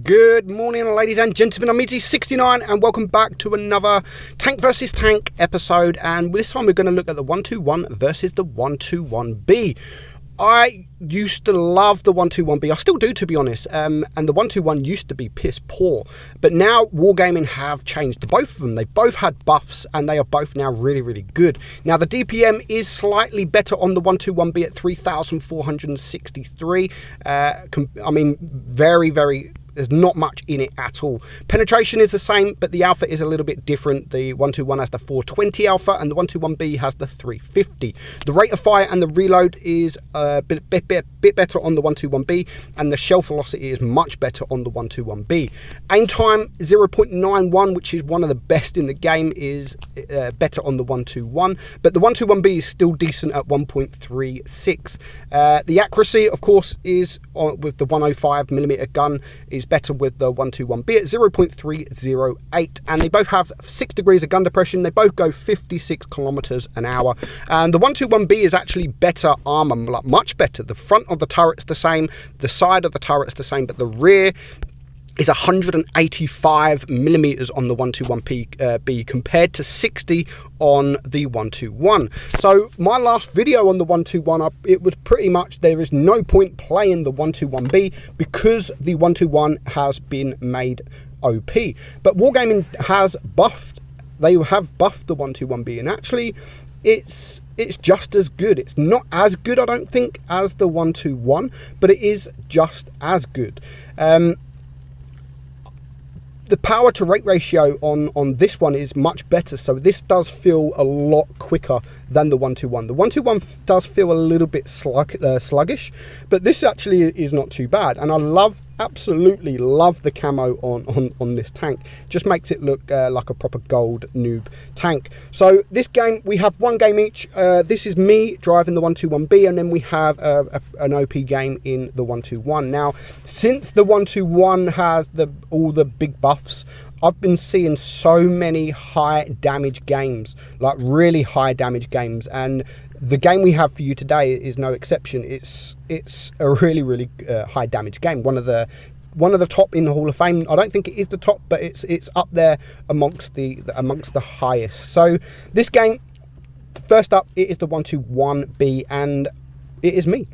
Good morning, ladies and gentlemen. I'm meadsy69 and welcome back to another tank versus tank episode, and this time we're going to look at the 121 versus the 121B. I used to love the 121B. I still do, to be honest, and the 121 used to be piss poor, but now Wargaming have changed both of them. They both had buffs and they are both now really good. Now the DPM is slightly better on the 121B at 3,463. I mean, very, there's not much in it at all. Penetration is the same, but the alpha is a little bit different. The 121 has the 420 alpha and the 121B has the 350. The rate of fire and the reload is a bit better on the 121B, and the shell velocity is much better on the 121B. Aim time 0.91, which is one of the best in the game, is better on the 121, but the 121B is still decent at 1.36. The accuracy, of course, is with the 105mm gun is better with the 121B at 0.308, and they both have 6 degrees of gun depression. They both go 56 kilometers an hour, and the 121B is actually better armor, like much better. The front of the turret's the same, the side of the turret's the same, but the rear is 185mm on the 121B compared to 60 on the 121. So my last video on the 121, it was pretty much there is no point playing the 121B because the 121 has been made OP. But Wargaming has buffed, they have buffed the 121B, and actually it's just as good. It's not as good, I don't think, as the 121, but it is just as good. The power to rate ratio on this one is much better, so this does feel a lot quicker than the 121. The 121 does feel a little bit sluggish, but this actually is not too bad, and I absolutely love the camo on this tank. Just makes it look like a proper gold noob tank. So this game, we have one game each. This is me driving the 121B, and then we have an OP game in the 121. Now, since the 121 has all the big buffs, I've been seeing so many high damage games, like really high damage games, and the game we have for you today is no exception. It's a really high damage game. One of the top in the Hall of Fame. I don't think it is the top, but it's up there amongst the highest. So this game, first up, it is the 121B, and it is me.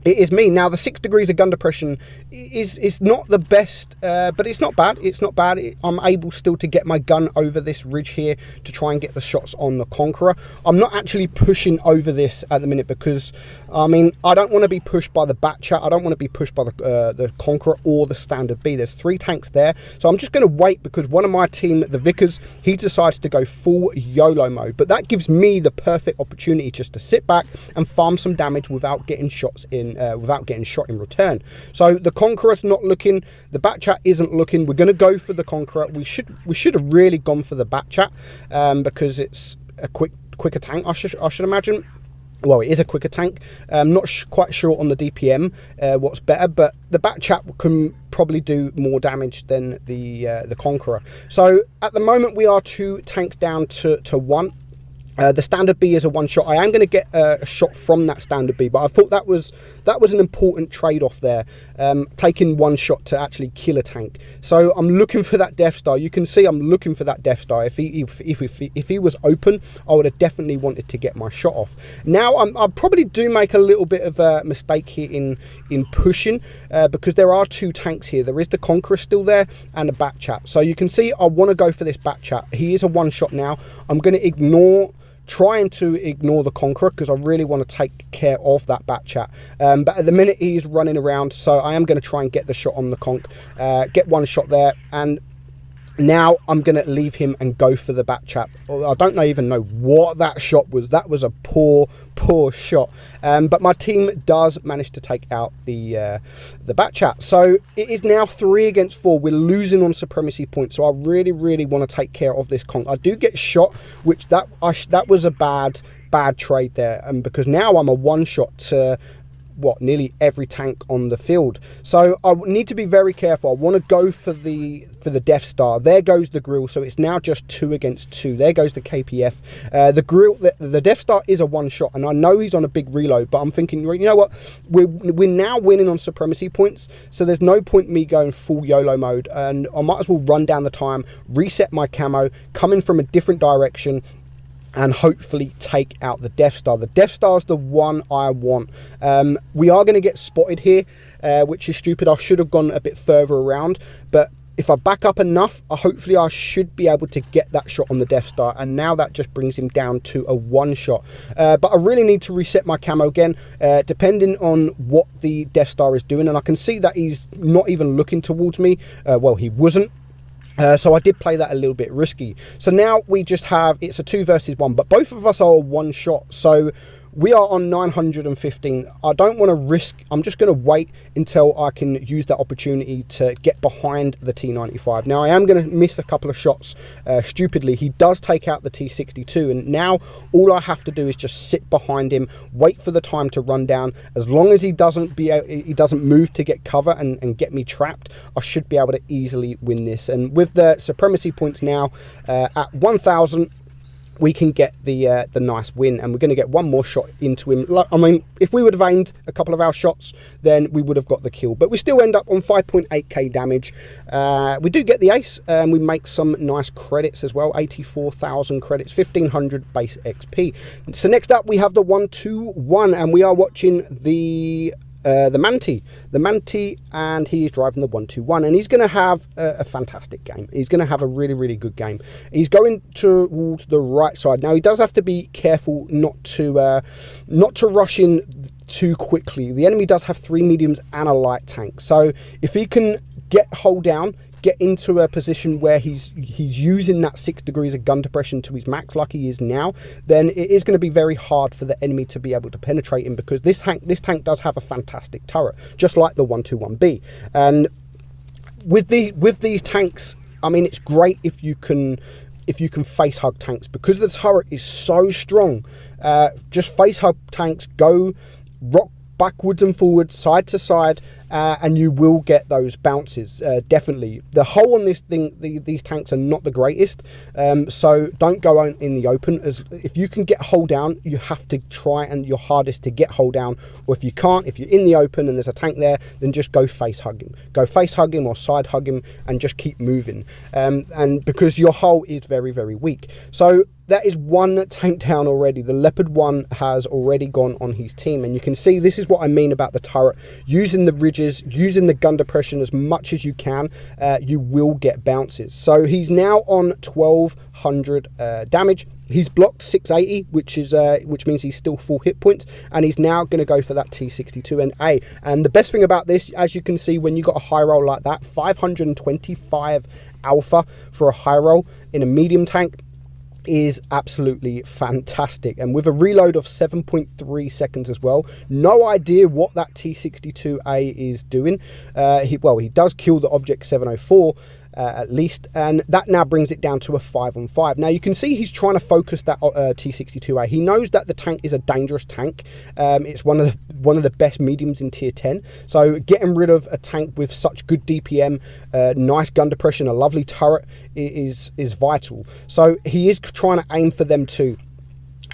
It is me. Now, the 6 degrees of gun depression is not the best, but it's not bad. It's not bad. I'm able still to get my gun over this ridge here to try and get the shots on the Conqueror. I'm not actually pushing over this at the minute because, I mean, I don't want to be pushed by the Batchat. I don't want to be pushed by the Conqueror or the Standard B. There's 3 tanks there. So I'm just going to wait because one of my team, the Vickers, he decides to go full YOLO mode. But that gives me the perfect opportunity just to sit back and farm some damage without getting shots in. Without getting shot in return. So the Conqueror's not looking, the Batchat isn't looking. We're going to go for the Conqueror. We should have really gone for the Batchat because it's a quicker tank, I should imagine. Well, it is a quicker tank. I'm not quite sure on the DPM what's better, but the Batchat can probably do more damage than the Conqueror. So at the moment we are 2 tanks down to 1. The Standard B is a one shot. I am going to get a shot from that Standard B, but I thought that was an important trade-off there, taking one shot to actually kill a tank. So I'm looking for that Death Star. You can see I'm looking for that Death Star. If he was open, I would have definitely wanted to get my shot off. Now I probably do make a little bit of a mistake here in pushing because there are 2 tanks here. There is the Conqueror still there and the Batchat. So you can see I want to go for this Batchat. He is a one shot now. I'm going to trying to ignore the Conqueror because I really want to take care of that Batchat. But at the minute he's running around, so I am going to try and get the shot on the Conch, get one shot there, and now I'm going to leave him and go for the Batchat. I don't even know what that shot was. That was a poor shot. But my team does manage to take out the Batchat. So it is now 3 against 4. We're losing on supremacy points. So I really want to take care of this Conch. I do get shot, which that was a bad trade there. Because now I'm a one shot to nearly every tank on the field. So I need to be very careful. I want to go for the Death Star. There goes the grill, so it's now just 2 against 2. There goes the KPF. The grill, the Death Star is a one shot, and I know he's on a big reload, but I'm thinking, you know what, we're now winning on supremacy points, so there's no point me going full YOLO mode, and I might as well run down the time, reset my camo, come in from a different direction, and hopefully take out the Death Star. The Death Star is the one I want. We are going to get spotted here, which is stupid. I should have gone a bit further around, but if I back up enough, hopefully I should be able to get that shot on the Death Star, and now that just brings him down to a one shot. But I really need to reset my camo again, depending on what the Death Star is doing, and I can see that he's not even looking towards me. Well, he wasn't. So I did play that a little bit risky. So now we just have, it's a 2 versus 1, but both of us are a one shot. So we are on 915. I don't want to risk. I'm just going to wait until I can use that opportunity to get behind the T95. Now I am going to miss a couple of shots stupidly. He does take out the T62, and now all I have to do is just sit behind him, wait for the time to run down. As long as he doesn't move to get cover and get me trapped, I should be able to easily win this. And with the supremacy points now at 1000, we can get the nice win, and we're going to get one more shot into him. I mean, if we would have aimed a couple of our shots, then we would have got the kill, but we still end up on 5.8k damage. We do get the ace, and we make some nice credits as well. 84,000 credits, 1500 base XP. So next up we have the 1-2-1, and we are watching the Manti, and he is driving the 1-2-1, and he's going to have a fantastic game. He's going to have a really, really good game. He's going towards the right side. Now he does have to be careful not to rush in too quickly. The enemy does have 3 mediums and a light tank, so if he can hold down, get into a position where he's using that 6 degrees of gun depression to his max like he is now, then it is going to be very hard for the enemy to be able to penetrate him, because this tank does have a fantastic turret, just like the 121B. And with these tanks, I mean, it's great if you can face hug tanks, because the turret is so strong. Just face hug tanks, go rock backwards and forwards, side to side, and you will get those bounces. Definitely the hull on this thing, these tanks are not the greatest, so don't go on in the open. As if you can get hull down, you have to try and your hardest to get hull down, or if you can't, if you're in the open and there's a tank there, then just go face hug him or side hug him, and just keep moving, and because your hull is very, very weak. So that is one tank down already. The Leopard 1 has already gone on his team, and you can see this is what I mean about the turret. Using the ridges, using the gun depression as much as you can, you will get bounces. So he's now on 1200 damage. He's blocked 680, which means he's still full hit points, and he's now going to go for that T62 and A. And the best thing about this, as you can see, when you got a high roll like that, 525 alpha for a high roll in a medium tank is absolutely fantastic, and with a reload of 7.3 seconds as well. No idea what that T62A is doing. He does kill the object 704 at least, and that now brings it down to a 5-on-5. Now you can see he's trying to focus that T62A. He knows that the tank is a dangerous tank. It's one of the best mediums in tier 10, so getting rid of a tank with such good DPM, nice gun depression, a lovely turret is vital. So he is trying to aim for them too.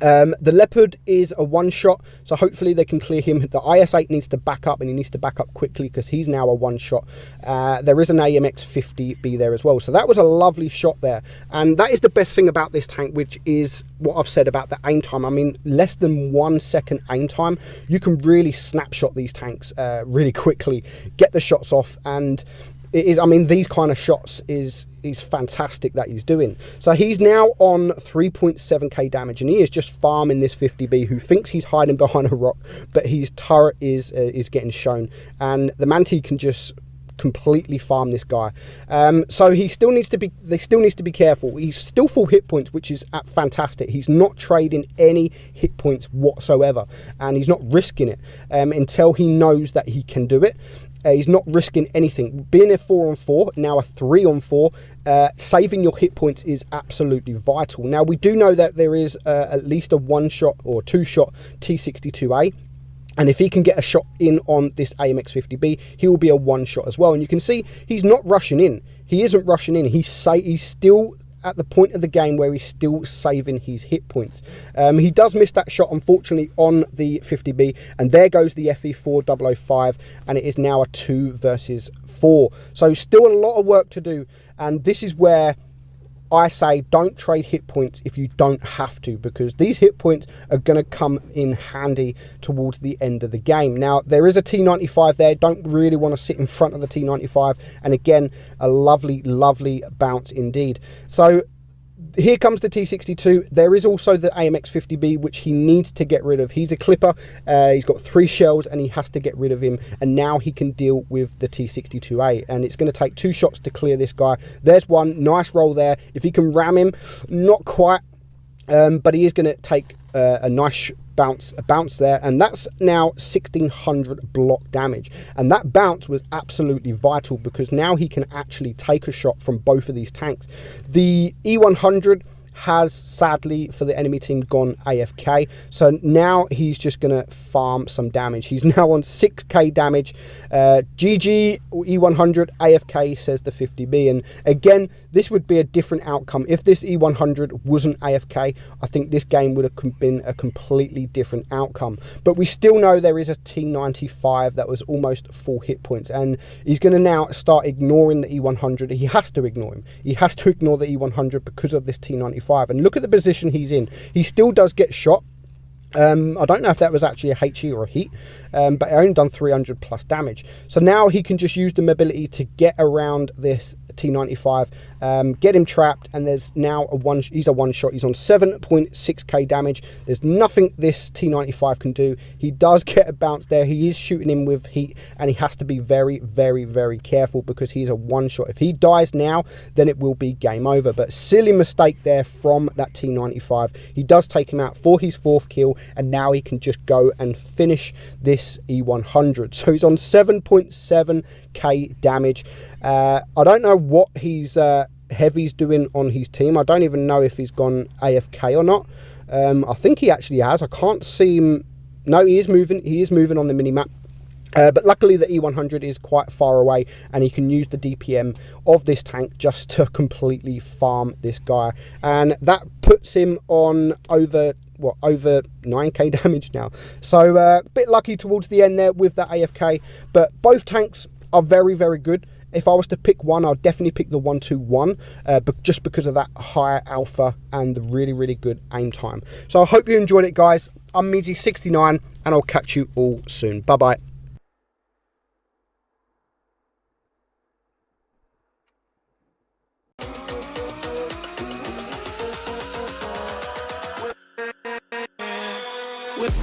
The Leopard is a one shot, so hopefully they can clear him. The IS-8 needs to back up, and he needs to back up quickly because he's now a one shot. There is an AMX-50B there as well, so that was a lovely shot there, and that is the best thing about this tank, which is what I've said about the aim time. I mean, less than 1 second aim time, you can really snapshot these tanks really quickly, get the shots off, and it is, I mean, these kind of shots is fantastic that he's doing. So he's now on 3.7k damage, and he is just farming this 50B, who thinks he's hiding behind a rock, but his turret is getting shown, and the Manti can just completely farm this guy. So he still needs to be careful. He's still full hit points, which is fantastic. He's not trading any hit points whatsoever, and he's not risking it until he knows that he can do it. He's not risking anything. Being a 4-on-4, now a 3-on-4, saving your hit points is absolutely vital. Now we do know that there is at least a 1-shot or 2-shot T62A. And if he can get a shot in on this AMX-50B, he will be a one shot as well. And you can see he's not rushing in. He isn't rushing in. He's still at the point of the game where he's still saving his hit points. He does miss that shot, unfortunately, on the 50B. And there goes the FE4005. And it is now a 2 versus 4. So still a lot of work to do. And this is where I say don't trade hit points if you don't have to, because these hit points are going to come in handy towards the end of the game. Now, there is a T95 there. Don't really want to sit in front of the T95. And again, a lovely, lovely bounce indeed. So here comes the T62. There is also the AMX-50B, which he needs to get rid of. He's a clipper. He's got 3 shells, and he has to get rid of him. And now he can deal with the T62A. And it's going to take 2 shots to clear this guy. There's one. Nice roll there. If he can ram him, not quite. But he is going to take a nice bounce there, and that's now 1600 block damage. And that bounce was absolutely vital, because now he can actually take a shot from both of these tanks. The E100 has sadly for the enemy team gone AFK, so now he's just gonna farm some damage. He's now on 6k damage. GG E100 AFK, says the 50B. And again, this would be a different outcome if this E100 wasn't AFK. I think this game would have been a completely different outcome, but we still know there is a T95 that was almost full hit points, and he's going to now start ignoring the E100. He has to ignore him. He has to ignore the E100 because of this T95. And look at the position he's in. He still does get shot. I don't know if that was actually a HE or a heat, but it only done 300 plus damage. So now he can just use the mobility to get around this T95, get him trapped, and there's now he's a one shot. He's on 7.6k damage. There's nothing this T95 can do. He does get a bounce there. He is shooting him with heat, and he has to be very, very, very careful, because he's a one shot. If he dies now, then it will be game over. But silly mistake there from that T95. He does take him out for his 4th kill, and now he can just go and finish this E100. So he's on 7.7k damage. I don't know what he's Heavy's doing on his team. I don't even know if he's gone AFK or not. I think he actually has. I can't see him. No, he is moving. He is moving on the mini-map. But luckily the E100 is quite far away, and he can use the DPM of this tank just to completely farm this guy. And that puts him on over 9k damage now. So a bit lucky towards the end there with that AFK. But both tanks are very, very good. If I was to pick one, I'd definitely pick the 121, but just because of that higher alpha and the really, really good aim time. So I hope you enjoyed it, guys. I'm meadsy69, and I'll catch you all soon. Bye-bye. With